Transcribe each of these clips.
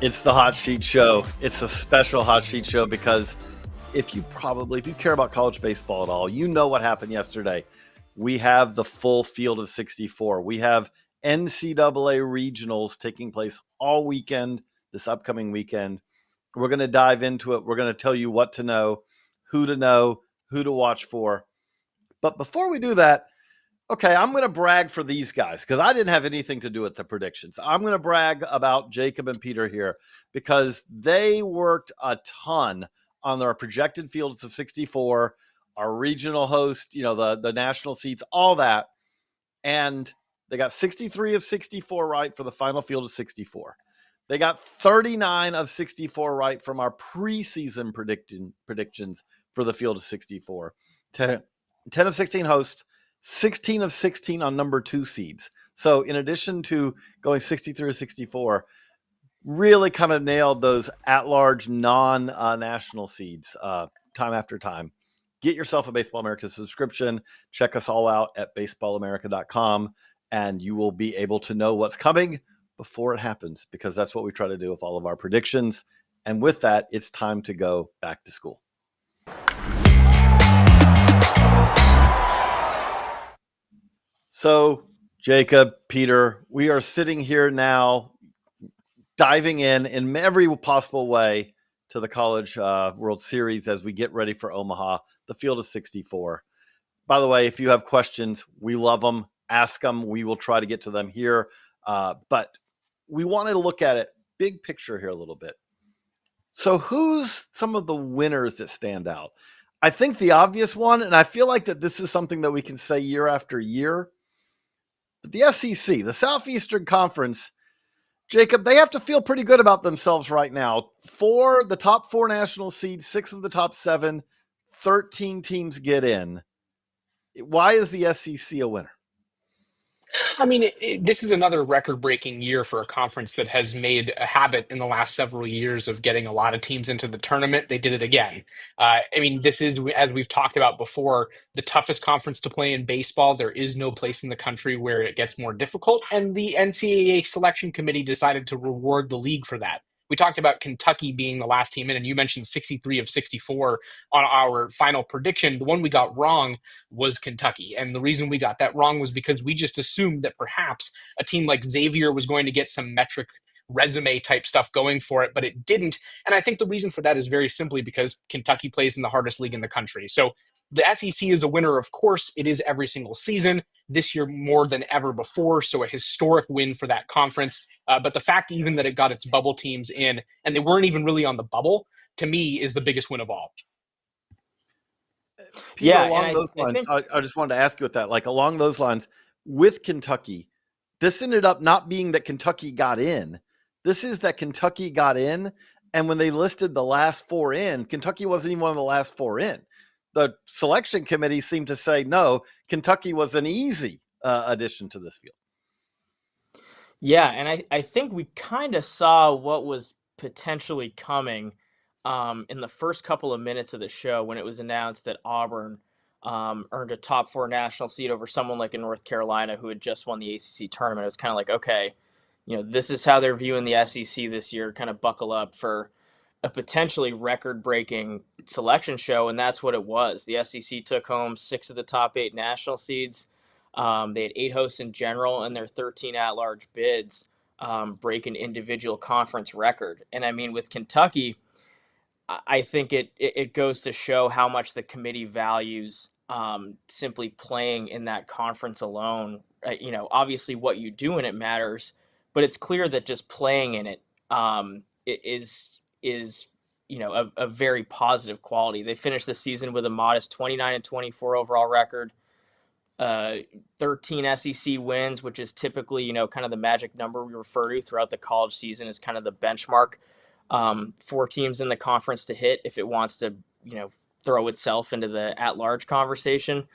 It's the Hot Sheet Show. It's a special Hot Sheet Show because if you care about college baseball at all, you know what happened yesterday. We have the full field of 64. We have NCAA regionals taking place all weekend, this upcoming weekend. We're going to dive into it. We're going to tell you what to know, who to watch for. But before we do that, okay, I'm going to brag for these guys because I didn't have anything to do with the predictions. I'm going to brag about Jacob and Peter here because they worked a ton on their projected fields of 64, our regional host, the national seats, all that. And they got 63 of 64 right for the final field of 64. They got 39 of 64 right from our preseason predictions for the field of 64. 10 of 16 hosts, 16 of 16 on number 2 seeds. So in addition to going 63 or 64, really kind of nailed those at-large non-national seeds time after time. Get yourself a Baseball America subscription. Check us all out at baseballamerica.com, and you will be able to know what's coming before it happens, because that's what we try to do with all of our predictions. And with that, it's time to go back to school. So, Jacob, Peter, we are sitting here now diving in every possible way to the College World Series as we get ready for Omaha, the field of 64. By the way, if you have questions, we love them. Ask them. We will try to get to them here. But we want to look at it big picture here a little bit. So who's some of the winners that stand out? I think the obvious one, and I feel like that this is something that we can say year after year, but the SEC, the Southeastern Conference, Jacob, they have to feel pretty good about themselves right now. The top 4 national seeds, 6 of the top 7, 13 teams get in. Why is the SEC a winner? I mean, this is another record-breaking year for a conference that has made a habit in the last several years of getting a lot of teams into the tournament. They did it again. This is, as we've talked about before, the toughest conference to play in baseball. There is no place in the country where it gets more difficult, and the NCAA selection committee decided to reward the league for that. We talked about Kentucky being the last team in, and you mentioned 63 of 64 on our final prediction. The one we got wrong was Kentucky. And the reason we got that wrong was because we just assumed that perhaps a team like Xavier was going to get some metric resume type stuff going for it, but it didn't. And I think the reason for that is very simply because Kentucky plays in the hardest league in the country. So the SEC is a winner, of course. It is every single season, this year more than ever before. So a historic win for that conference. But the fact even that it got its bubble teams in, and they weren't even really on the bubble, to me is the biggest win of all. Peter, along those lines, I just wanted to ask you with that, like along those lines, with Kentucky, this ended up not being that Kentucky got in. This is that Kentucky got in, and when they listed the last 4 in, Kentucky wasn't even one of the last 4 in. The selection committee seemed to say, no, Kentucky was an easy addition to this field. Yeah, and I think we kind of saw what was potentially coming in the first couple of minutes of the show when it was announced that Auburn earned a top 4 national seed over someone like in North Carolina who had just won the ACC tournament. It was kind of like, okay, this is how they're viewing the SEC this year. Kind of buckle up for a potentially record-breaking selection show, and that's what it was. The SEC took home 6 of the top 8 national seeds. They had 8 hosts in general, and their 13 at-large bids break an individual conference record. And I mean, with Kentucky, I think it goes to show how much the committee values simply playing in that conference alone. Obviously what you do in it matters, but it's clear that just playing in it is a very positive quality. They finished the season with a modest 29-24 overall record. 13 SEC wins, which is typically, kind of the magic number we refer to throughout the college season, is kind of the benchmark for teams in the conference to hit if it wants to, throw itself into the at-large conversation.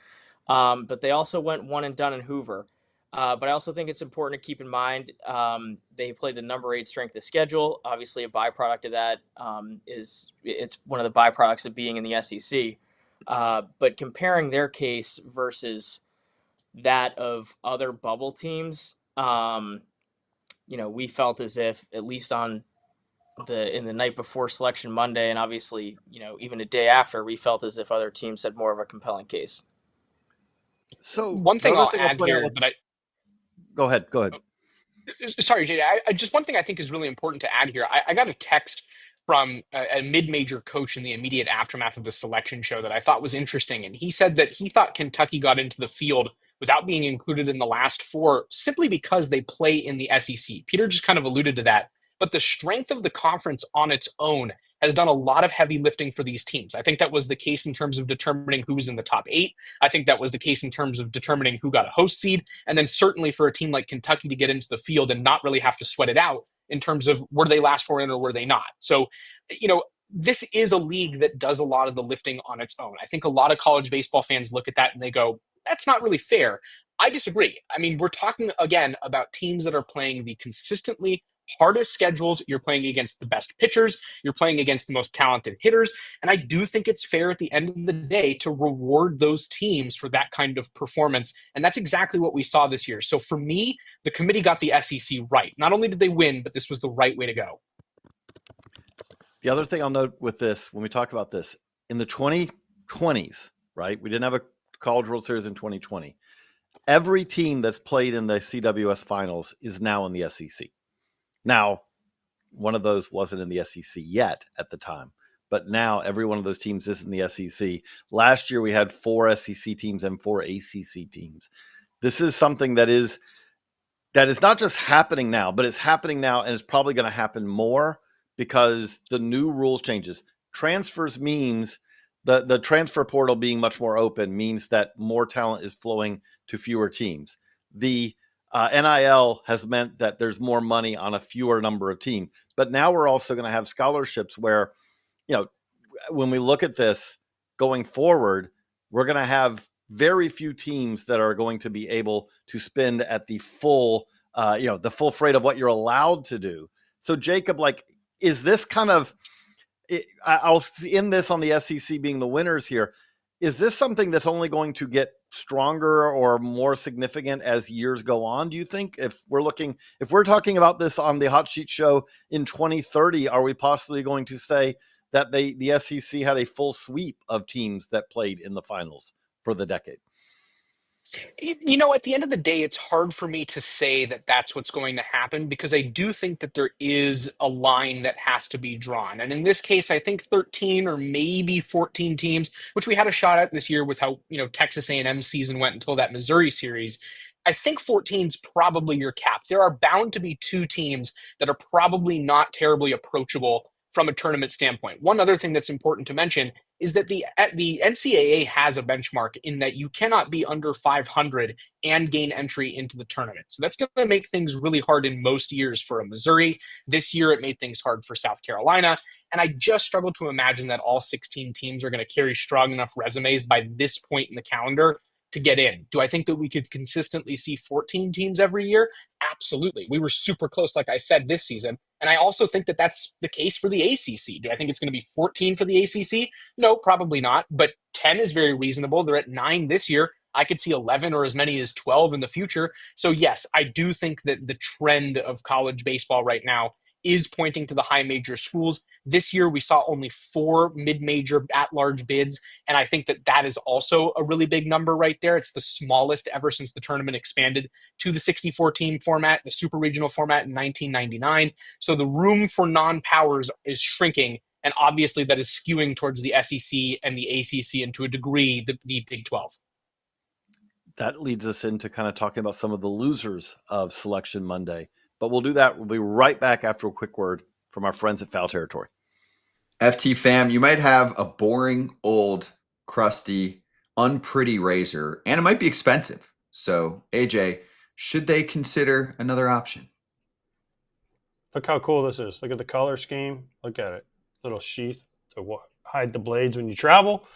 But they also went one and done in Hoover. But I also think it's important to keep in mind they played the number 8 strength of schedule. Obviously, a byproduct of that is it's one of the byproducts of being in the SEC. But comparing their case versus that of other bubble teams, we felt as if, at least on the night before Selection Monday, and obviously, even a day after, we felt as if other teams had more of a compelling case. So One the thing other I'll thing I'll add point out here was, that I go ahead. sorry, Jay. Just one thing I think is really important to add here. I got a text from a mid-major coach in the immediate aftermath of the selection show that I thought was interesting, and he said that he thought Kentucky got into the field without being included in the last four simply because they play in the SEC. Peter just kind of alluded to that, but the strength of the conference on its own has done a lot of heavy lifting for these teams. I think that was the case in terms of determining who was in the top eight. I think that was the case in terms of determining who got a host seed. And then certainly for a team like Kentucky to get into the field and not really have to sweat it out in terms of were they last four in or were they not. So, this is a league that does a lot of the lifting on its own. I think a lot of college baseball fans look at that and they go, that's not really fair. I disagree. I mean, we're talking again about teams that are playing the consistently hardest schedules. You're playing against the best pitchers. You're playing against the most talented hitters. And I do think it's fair at the end of the day to reward those teams for that kind of performance. And that's exactly what we saw this year. So for me, the committee got the SEC right. Not only did they win, but this was the right way to go. The other thing I'll note with this, when we talk about this, in the 2020s, right? We didn't have a College World Series in 2020. Every team that's played in the CWS finals is now in the SEC. Now, one of those wasn't in the SEC yet at the time, but now every one of those teams is in the SEC. Last year, we had 4 SEC teams and 4 ACC teams. This is something that is not just happening now, but it's happening now, and it's probably going to happen more because the new rules changes. Transfers means the transfer portal being much more open means that more talent is flowing to fewer teams. The NIL has meant that there's more money on a fewer number of teams. But now we're also going to have scholarships where, when we look at this going forward, we're going to have very few teams that are going to be able to spend at the full, the full freight of what you're allowed to do. So Jacob, is this kind of, I'll end this on the SEC being the winners here. Is this something that's only going to get stronger or more significant as years go on? Do you think if we're talking about this on the Hot Sheet Show in 2030, are we possibly going to say that the SEC had a full sweep of teams that played in the finals for the decade? At the end of the day, it's hard for me to say that that's what's going to happen because I do think that there is a line that has to be drawn. And in this case, I think 13 or maybe 14 teams, which we had a shot at this year with how, Texas A&M season went until that Missouri series. I think 14 is probably your cap. There are bound to be 2 teams that are probably not terribly approachable from a tournament standpoint. One other thing that's important to mention is that the NCAA has a benchmark in that you cannot be under 500 and gain entry into the tournament. So that's going to make things really hard in most years for a Missouri. This year, it made things hard for South Carolina. And I just struggle to imagine that all 16 teams are going to carry strong enough resumes by this point in the calendar to get in. Do I think that we could consistently see 14 teams every year? Absolutely. We were super close, like I said, this season. And I also think that that's the case for the ACC. Do I think it's going to be 14 for the ACC? No, probably not. But 10 is very reasonable. They're at 9 this year. I could see 11 or as many as 12 in the future. So yes, I do think that the trend of college baseball right now is pointing to the high major schools. This year, we saw only 4 mid-major at-large bids, and I think that is also a really big number right there. It's the smallest ever since the tournament expanded to the 64-team format, the super regional format in 1999. So the room for non-powers is shrinking, and obviously that is skewing towards the SEC and the ACC, and to a degree, the Big 12. That leads us into kind of talking about some of the losers of Selection Monday. But we'll do that. We'll be right back after a quick word from our friends at Foul Territory. FT fam, you might have a boring, old, crusty, unpretty razor, and it might be expensive. So, AJ, should they consider another option? Look how cool this is. Look at the color scheme. Look at it. Little sheath to hide the blades when you travel.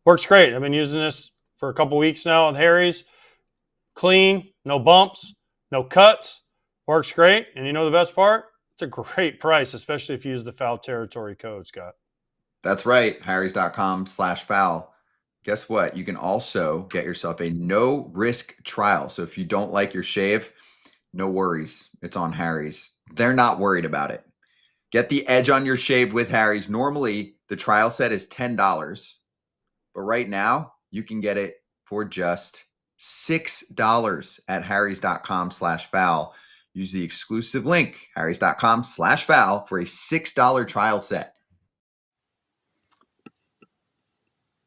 Works great. I've been using this for a couple weeks now with Harry's. Clean, no bumps, no cuts. Works great. And you know the best part? It's a great price, especially if you use the Foul Territory code, Scott. That's right. Harrys.com/foul. Guess what? You can also get yourself a no-risk trial. So if you don't like your shave, no worries. It's on Harry's. They're not worried about it. Get the edge on your shave with Harry's. Normally, the trial set is $10, but right now you can get it for just $6 at harrys.com/foul. Use the exclusive link, harrys.com/foul, for a $6 trial set.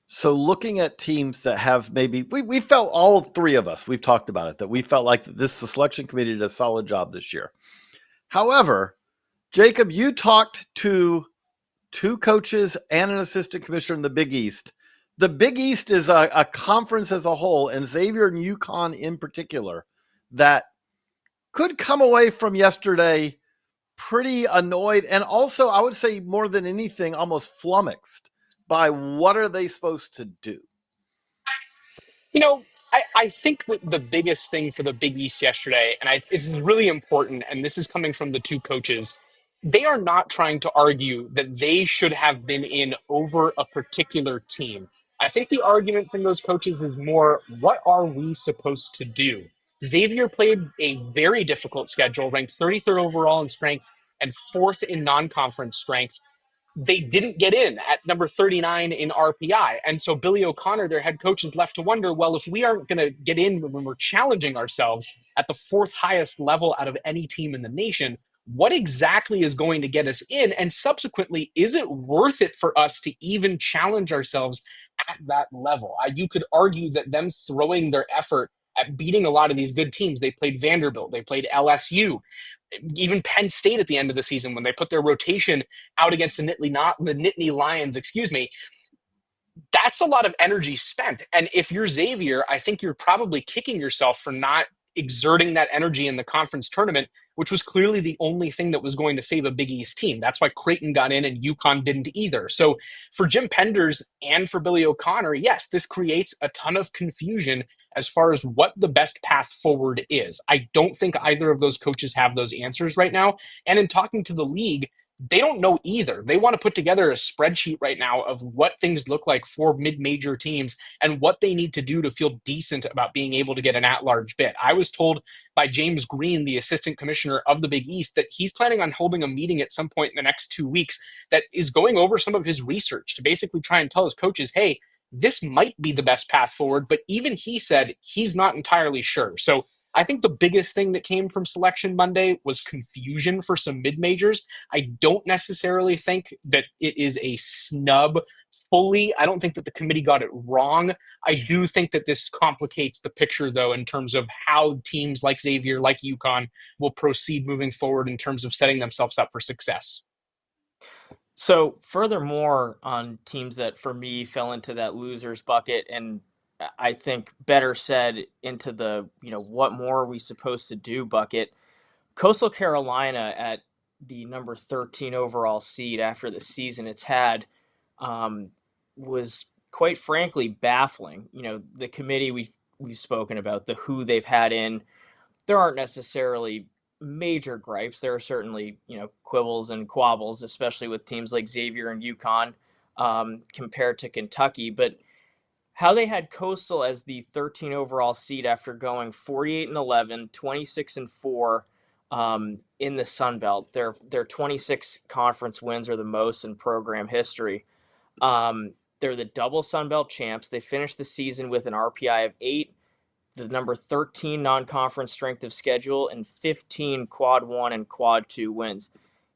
So looking at teams that have maybe, we felt, all three of us, we've talked about it, that we felt like the selection committee did a solid job this year. However, Jacob, you talked to 2 coaches and an assistant commissioner in the Big East. The Big East is a conference as a whole, and Xavier and UConn in particular, that could come away from yesterday pretty annoyed, and also, I would say more than anything, almost flummoxed by what are they supposed to do. You know, I think that the biggest thing for the Big East yesterday, and it's really important, and this is coming from the 2 coaches, they are not trying to argue that they should have been in over a particular team. I think the argument from those coaches is more, what are we supposed to do? Xavier played a very difficult schedule, ranked 33rd overall in strength and 4th in non-conference strength. They didn't get in at number 39 in RPI. And so Billy O'Connor, their head coach, is left to wonder, well, if we aren't going to get in when we're challenging ourselves at the 4th highest level out of any team in the nation, what exactly is going to get us in? And subsequently, is it worth it for us to even challenge ourselves at that level? You could argue that them throwing their effort at beating a lot of these good teams, they played Vanderbilt, they played LSU, even Penn State at the end of the season when they put their rotation out against the Nittany Lions, that's a lot of energy spent. And if you're Xavier, I think you're probably kicking yourself for not exerting that energy in the conference tournament, which was clearly the only thing that was going to save a Big East team. That's why Creighton got in and UConn didn't either. So for Jim Penders and for Billy O'Connor, yes, this creates a ton of confusion as far as what the best path forward is. I don't think either of those coaches have those answers right now. And in talking to the league, they don't know either. They want to put together a spreadsheet right now of what things look like for mid-major teams and what they need to do to feel decent about being able to get an at-large bid. I was told by James Green, the assistant commissioner of the Big East, that he's planning on holding a meeting at some point in the next 2 weeks that is going over some of his research to basically try and tell his coaches, hey, this might be the best path forward. But even he said he's not entirely sure. So I think the biggest thing that came from Selection Monday was confusion for some mid-majors. I don't necessarily think that it is a snub fully. I don't think that the committee got it wrong. I do think that this complicates the picture, though, in terms of how teams like Xavier, like UConn, will proceed moving forward in terms of setting themselves up for success. So furthermore, on teams that for me fell into that losers bucket, and I think better said into the, what more are we supposed to do bucket, Coastal Carolina at the number 13 overall seed after the season it's had was quite frankly baffling. The committee we've spoken about, the who they've had in, there aren't necessarily major gripes. There are certainly, quibbles and quabbles, especially with teams like Xavier and UConn compared to Kentucky. But how they had Coastal as the 13 overall seed after going 48-11, 26-4 in the Sun Belt. Their 26 conference wins are the most in program history. They're the double Sun Belt champs. They finished the season with an RPI of 8, the number 13 non-conference strength of schedule, and 15 quad 1 and quad 2 wins.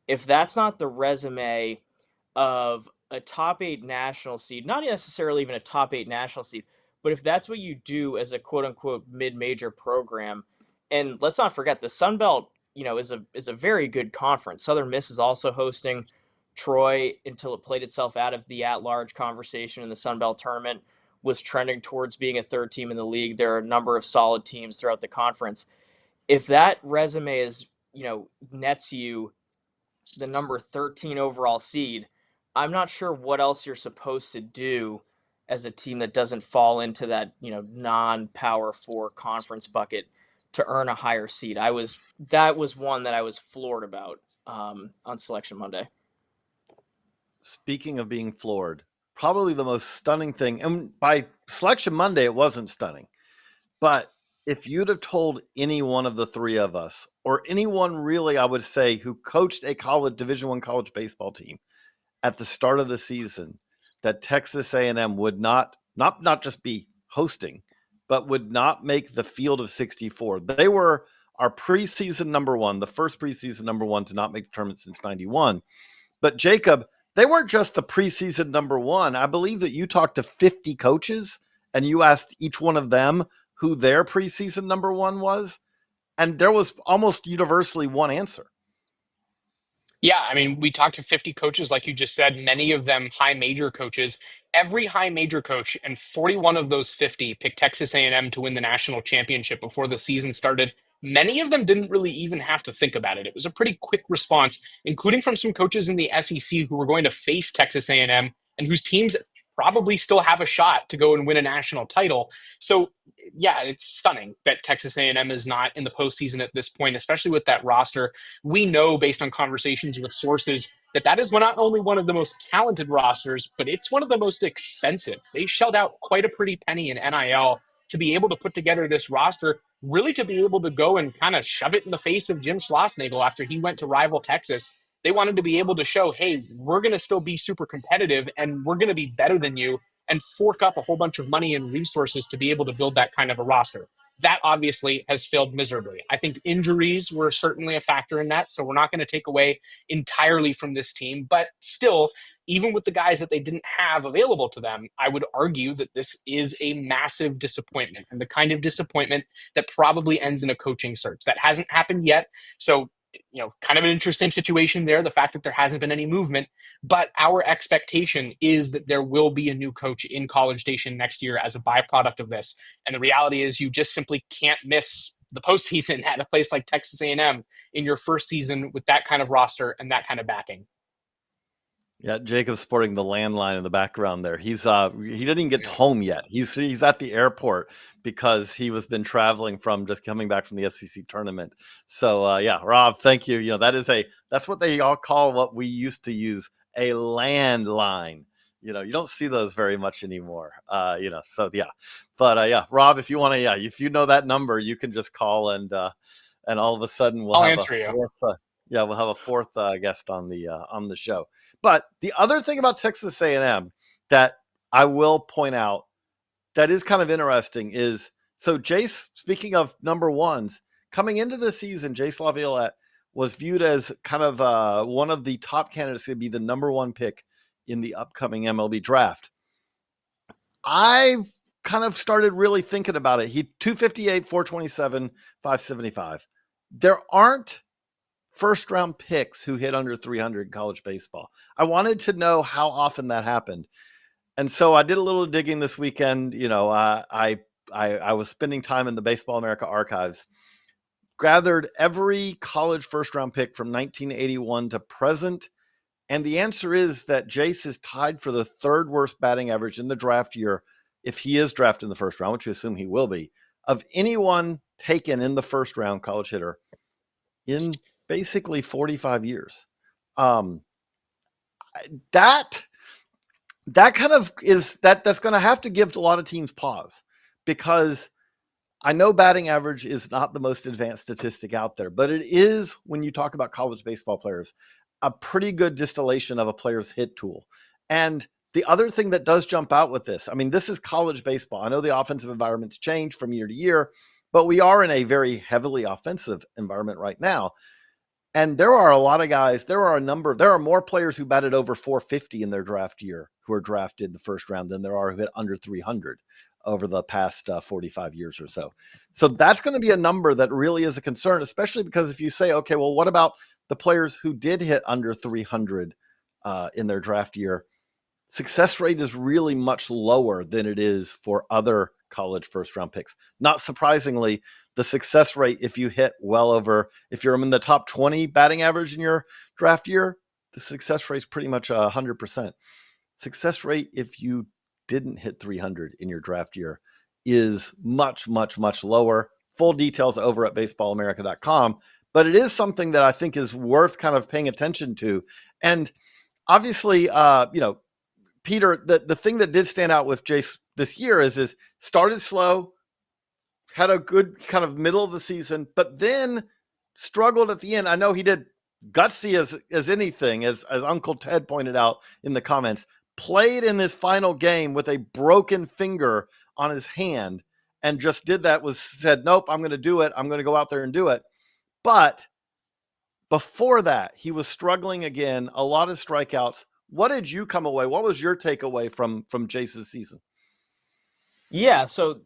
If that's not the resume of a top 8 national seed, not necessarily even a top 8 national seed, but if that's what you do as a quote-unquote mid-major program, and let's not forget the Sun Belt, is a very good conference. Southern Miss is also hosting. Troy, until it played itself out of the at-large conversation in the Sun Belt tournament, was trending towards being a third team in the league. There are a number of solid teams throughout the conference. If that resume is, nets you the number 13 overall seed, I'm not sure what else you're supposed to do as a team that doesn't fall into that, non-Power 4 conference bucket to earn a higher seed. That was one that I was floored about on Selection Monday. Speaking of being floored, probably the most stunning thing, and by Selection Monday, it wasn't stunning, but if you'd have told any one of the three of us, or anyone really, I would say, who coached a Division I college baseball team at the start of the season, that Texas A&M would not just be hosting, but would not make the field of 64. They were our preseason number one, the first preseason number one to not make the tournament since 91. But Jacob, they weren't just the preseason number one. I believe that you talked to 50 coaches and you asked each one of them who their preseason number one was. And there was almost universally one answer. Yeah, I mean, we talked to 50 coaches, like you just said, many of them high major coaches. Every high major coach, and 41 of those 50 picked Texas A&M to win the national championship before the season started. Many of them didn't really even have to think about it. It was a pretty quick response, including from some coaches in the SEC who were going to face Texas A&M and whose teams probably still have a shot to go and win a national title. So, yeah, it's stunning that Texas A&M is not in the postseason at this point, especially with that roster. We know based on conversations with sources that that is not only one of the most talented rosters, but it's one of the most expensive. They shelled out quite a pretty penny in NIL to be able to put together this roster, really to be able to go and kind of shove it in the face of Jim Schlossnagle after he went to rival Texas. They wanted to be able to show, hey, we're going to still be super competitive and we're going to be better than you, and fork up a whole bunch of money and resources to be able to build that kind of a roster. That obviously has failed miserably. I think injuries were certainly a factor in that, so we're not going to take away entirely from this team. But still, even with the guys that they didn't have available to them, I would argue that this is a massive disappointment, and the kind of disappointment that probably ends in a coaching search. That hasn't happened yet, so kind of an interesting situation there, the fact that there hasn't been any movement, but our expectation is that there will be a new coach in College Station next year as a byproduct of this. And the reality is you just simply can't miss the postseason at a place like Texas A&M in your first season with that kind of roster and that kind of backing. Yeah, Jacob's sporting the landline in the background there. He didn't even get home yet. He's at the airport because he was been traveling from just coming back from the SEC tournament. So yeah, Rob, thank you. That's what they all call what we used to use, a landline. You don't see those very much anymore. So yeah. But yeah, Rob, if you want to, if you know that number, you can just call and all of a sudden we'll have a fourth guest on the show. But the other thing about Texas A&M that I will point out that is kind of interesting is, so Jace, speaking of number ones, coming into the season, Jace LaViolette was viewed as kind of one of the top candidates to be the number one pick in the upcoming MLB draft. I kind of started really thinking about it. He 258, 427, 575. There aren't first round picks who hit under 300 in college baseball. I wanted to know how often that happened. And so I did a little digging this weekend. I was spending time in the Baseball America archives, gathered every college first round pick from 1981 to present. And the answer is that Jace is tied for the third worst batting average in the draft year, if he is drafted in the first round, which you assume he will be, of anyone taken in the first round college hitter in basically 45 years. That kind of is that's going to have to give a lot of teams pause, because I know batting average is not the most advanced statistic out there, but it is, when you talk about college baseball players, a pretty good distillation of a player's hit tool. And the other thing that does jump out with this, I mean, this is college baseball. I know the offensive environments change from year to year, but we are in a very heavily offensive environment right now. And there are a lot of guys, there are more players who batted over 450 in their draft year who are drafted in the first round than there are who hit under 300 over the past 45 years or so. So that's going to be a number that really is a concern, especially because if you say, okay, well, what about the players who did hit under 300 in their draft year? Success rate is really much lower than it is for other college first round picks. Not surprisingly, the success rate, if you hit if you're in the top 20 batting average in your draft year, the success rate is pretty much 100%. Success rate, if you didn't hit 300 in your draft year, is much, much, much lower. Full details over at baseballamerica.com. But it is something that I think is worth kind of paying attention to. And obviously, Peter, the thing that did stand out with Jace this year is started slow, had a good kind of middle of the season, but then struggled at the end. I know he did gutsy as anything, as Uncle Ted pointed out in the comments, played in this final game with a broken finger on his hand and just said, nope, I'm going to do it. I'm going to go out there and do it. But before that, he was struggling again, a lot of strikeouts. What did you come away? What was your takeaway from Jace's season? Yeah, so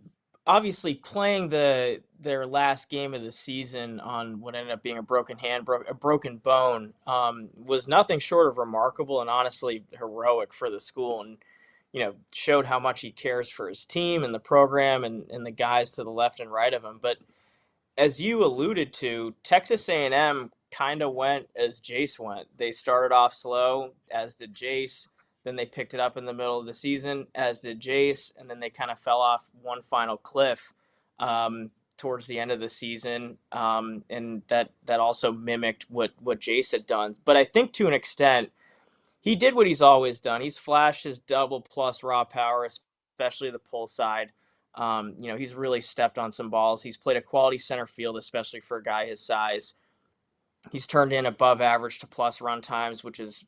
obviously playing their last game of the season on what ended up being a broken hand, a broken bone, was nothing short of remarkable and honestly heroic for the school, and showed how much he cares for his team and the program and the guys to the left and right of him. But as you alluded to, Texas A&M kind of went as Jace went. They started off slow, as did Jace. Then they picked it up in the middle of the season, as did Jace, and then they kind of fell off one final cliff towards the end of the season, and that also mimicked what Jace had done. But I think to an extent, he did what he's always done. He's flashed his double plus raw power, especially the pull side. He's really stepped on some balls. He's played a quality center field, especially for a guy his size. He's turned in above average to plus run times, which is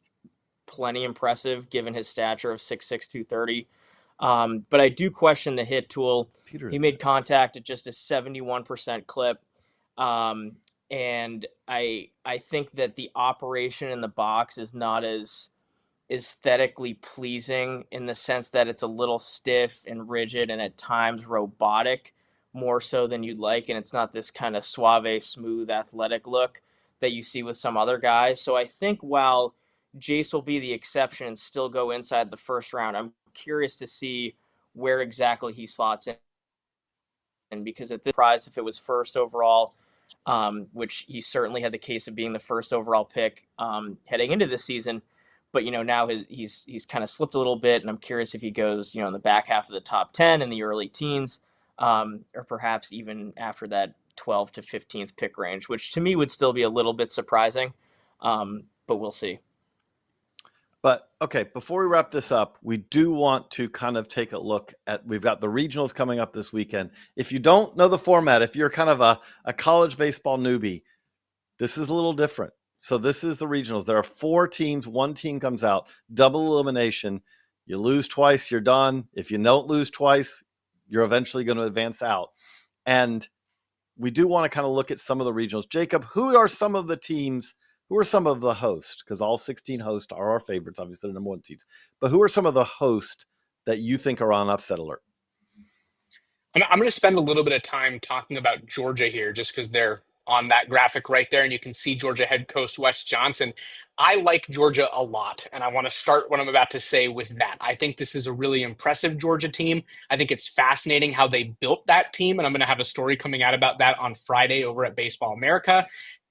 plenty impressive given his stature of 6'6", 230. But I do question the hit tool. He made contact at just a 71% clip. And I think that the operation in the box is not as aesthetically pleasing in the sense that it's a little stiff and rigid and at times robotic, more so than you'd like. And it's not this kind of suave, smooth, athletic look that you see with some other guys. So I think while Jace will be the exception and still go inside the first round, I'm curious to see where exactly he slots in. And because at this prize, if it was first overall, which he certainly had the case of being the first overall pick heading into this season, but now he's kind of slipped a little bit, and I'm curious if he goes in the back half of the top 10 in the early teens, or perhaps even after that 12th to 15th pick range, which to me would still be a little bit surprising, but we'll see. But okay, before we wrap this up, we do want to kind of take a look at, we've got the regionals coming up this weekend. If you don't know the format, if you're kind of a college baseball newbie, this is a little different. So this is the regionals. There are 4 teams. 1 team comes out, double elimination. You lose twice, you're done. If you don't lose twice, you're eventually going to advance out. And we do want to kind of look at some of the regionals. Jacob, who are some of the teams? Who are some of the hosts? Because all 16 hosts are our favorites, obviously the number 1 teams. But who are some of the hosts that you think are on upset alert? I'm going to spend a little bit of time talking about Georgia here, just because they're on that graphic right there, and you can see Georgia head coach Wes Johnson. I like Georgia a lot, and I want to start what I'm about to say with that. I think this is a really impressive Georgia team. I think it's fascinating how they built that team, and I'm going to have a story coming out about that on Friday over at Baseball America.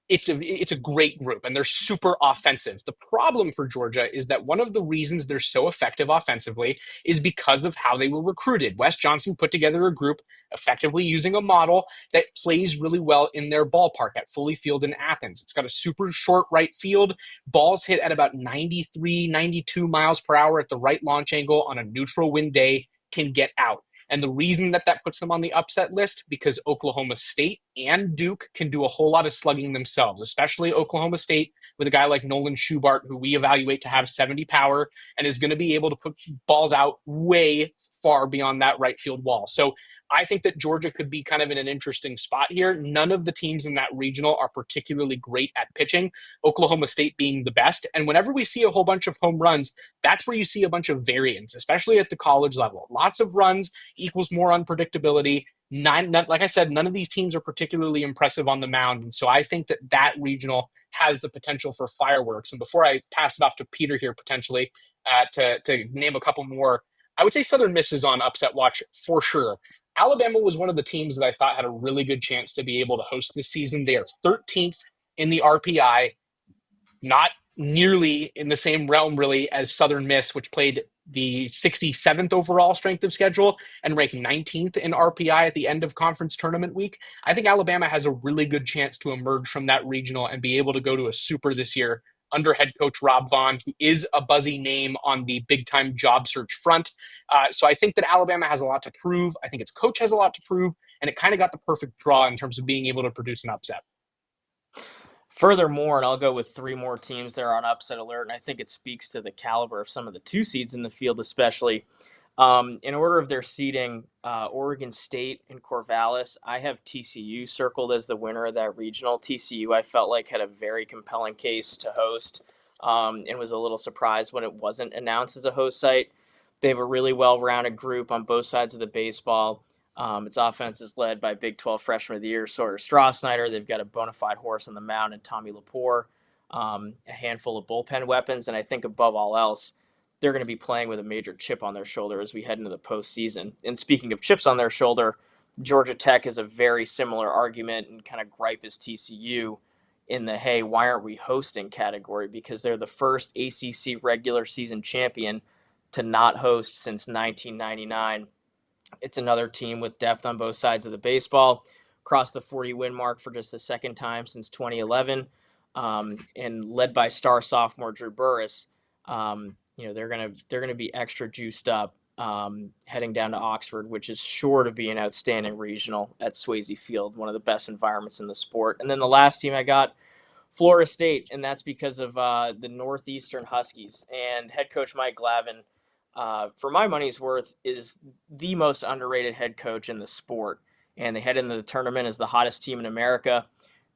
It's a great group, and they're super offensive. The problem for Georgia is that one of the reasons they're so effective offensively is because of how they were recruited. Wes Johnson put together a group effectively using a model that plays really well in their ballpark at Foley Field in Athens. It's got a super short right field. Balls hit at about 93, 92 miles per hour at the right launch angle on a neutral wind day can get out. And the reason that puts them on the upset list, because Oklahoma State and Duke can do a whole lot of slugging themselves, especially Oklahoma State with a guy like Nolan Schubart, who we evaluate to have 70 power and is going to be able to put balls out way far beyond that right field wall. So I think that Georgia could be kind of in an interesting spot here. None of the teams in that regional are particularly great at pitching, Oklahoma State being the best. And whenever we see a whole bunch of home runs, that's where you see a bunch of variance, especially at the college level. Lots of runs equals more unpredictability. Like I said, none of these teams are particularly impressive on the mound. And so I think that regional has the potential for fireworks. And before I pass it off to Peter here, potentially, to name a couple more, I would say Southern Miss is on upset watch for sure. Alabama was one of the teams that I thought had a really good chance to be able to host this season. They are 13th in the RPI, not nearly in the same realm, really, as Southern Miss, which played the 67th overall strength of schedule and ranked 19th in RPI at the end of conference tournament week. I think Alabama has a really good chance to emerge from that regional and be able to go to a super this year under head coach Rob Vaughn, who is a buzzy name on the big-time job search front. So I think that Alabama has a lot to prove. I think its coach has a lot to prove. and it kind of got the perfect draw in terms of being able to produce an upset. Furthermore, and I'll go with 3 more teams that are on upset alert, and I think it speaks to the caliber of some of the 2 seeds in the field, especially. In order of their seeding, Oregon State and Corvallis, I have TCU circled as the winner of that regional. TCU, I felt like, had a very compelling case to host, and was a little surprised when it wasn't announced as a host site. They have a really well-rounded group on both sides of the baseball. Its offense is led by Big 12 Freshman of the Year Sawyer Strasnider. They've got a bona fide horse on the mound in Tommy Lepore, a handful of bullpen weapons, and I think above all else, they're going to be playing with a major chip on their shoulder as we head into the postseason. And speaking of chips on their shoulder, Georgia Tech is a very similar argument and kind of gripe as TCU in the, hey, why aren't we hosting category? Because they're the first ACC regular season champion to not host since 1999. It's another team with depth on both sides of the baseball, crossed the 40-win mark for just the second time since 2011, and led by star sophomore Drew Burress. They're gonna be extra juiced up heading down to Oxford, which is sure to be an outstanding regional at Swayze Field, one of the best environments in the sport. And then the last team I got, Florida State, and that's because of the Northeastern Huskies and head coach Mike Glavin. For my money's worth, is the most underrated head coach in the sport. And they head into the tournament as the hottest team in America.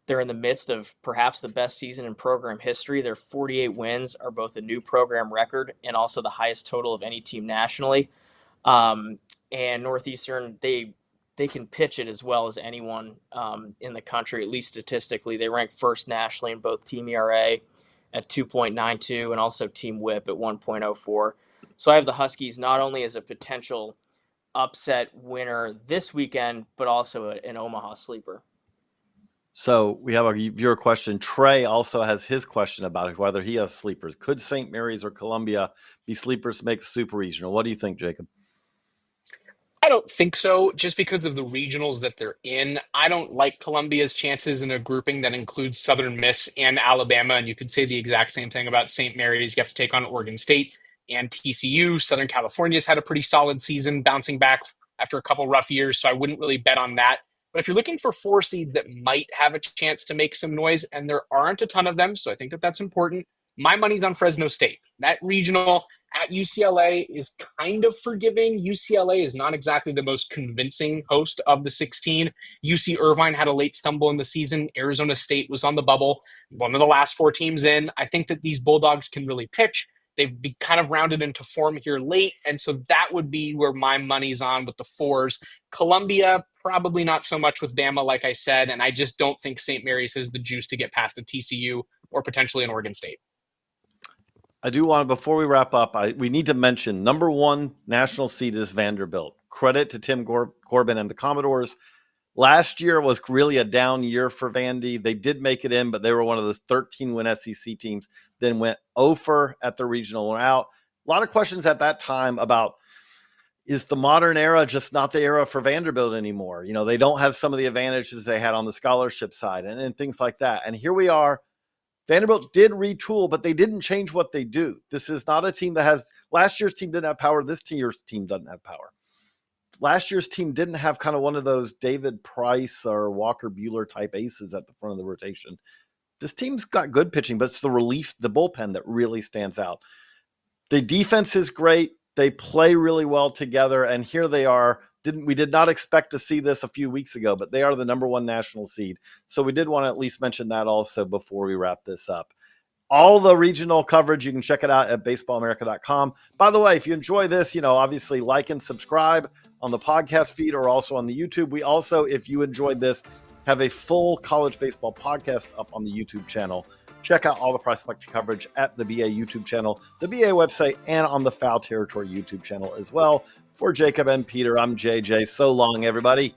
They're in the midst of perhaps the best season in program history. Their 48 wins are both a new program record and also the highest total of any team nationally. And Northeastern, they can pitch it as well as anyone in the country, at least statistically. They rank first nationally in both team ERA at 2.92 and also team whip at 1.04. So I have the Huskies not only as a potential upset winner this weekend, but also an Omaha sleeper. So we have a viewer question. Trey also has his question about whether he has sleepers. Could St. Mary's or Columbia be sleepers to make super regional? What do you think, Jacob? I don't think so, just because of the regionals that they're in. I don't like Columbia's chances in a grouping that includes Southern Miss and Alabama, and you could say the exact same thing about St. Mary's. You have to take on Oregon State and TCU. Southern California's had a pretty solid season, bouncing back after a couple rough years, so I wouldn't really bet on that. But if you're looking for 4 seeds that might have a chance to make some noise, and there aren't a ton of them, so I think that that's important, my money's on Fresno State. That regional at UCLA is kind of forgiving. UCLA is not exactly the most convincing host of the 16. UC Irvine had a late stumble in the season. Arizona State was on the bubble. One of the last 4 teams in. I think that these Bulldogs can really pitch. They've been kind of rounded into form here late, and so that would be where my money's on with the 4s. Columbia, probably not so much with Bama, like I said, and I just don't think St. Mary's has the juice to get past a TCU or potentially an Oregon State. I do want to, before we wrap up, we need to mention number 1 national seed is Vanderbilt. Credit to Tim Corbin and the Commodores. Last year was really a down year for Vandy. They did make it in, but they were one of those 13-win SEC teams, then went 0 at the regional and out. A lot of questions at that time about, is the modern era just not the era for Vanderbilt anymore? You know, they don't have some of the advantages they had on the scholarship side and things like that. And here we are. Vanderbilt did retool, but they didn't change what they do. This is not a team that has – last year's team didn't have power. This year's team doesn't have power. Last year's team didn't have kind of one of those David Price or Walker Buehler type aces at the front of the rotation. This team's got good pitching, but it's the relief, the bullpen that really stands out. The defense is great. They play really well together, and here they are. We did not expect to see this a few weeks ago, but they are the number 1 national seed. So we did want to at least mention that also before we wrap this up. All the regional coverage, you can check it out at baseballamerica.com. By the way, if you enjoy this, obviously like and subscribe on the podcast feed or also on the YouTube. We also, if you enjoyed this, have a full college baseball podcast up on the YouTube channel. Check out all the prospect coverage at the BA YouTube channel, the BA website, and on the Foul Territory YouTube channel as well. For Jacob and Peter, I'm JJ. So long, everybody.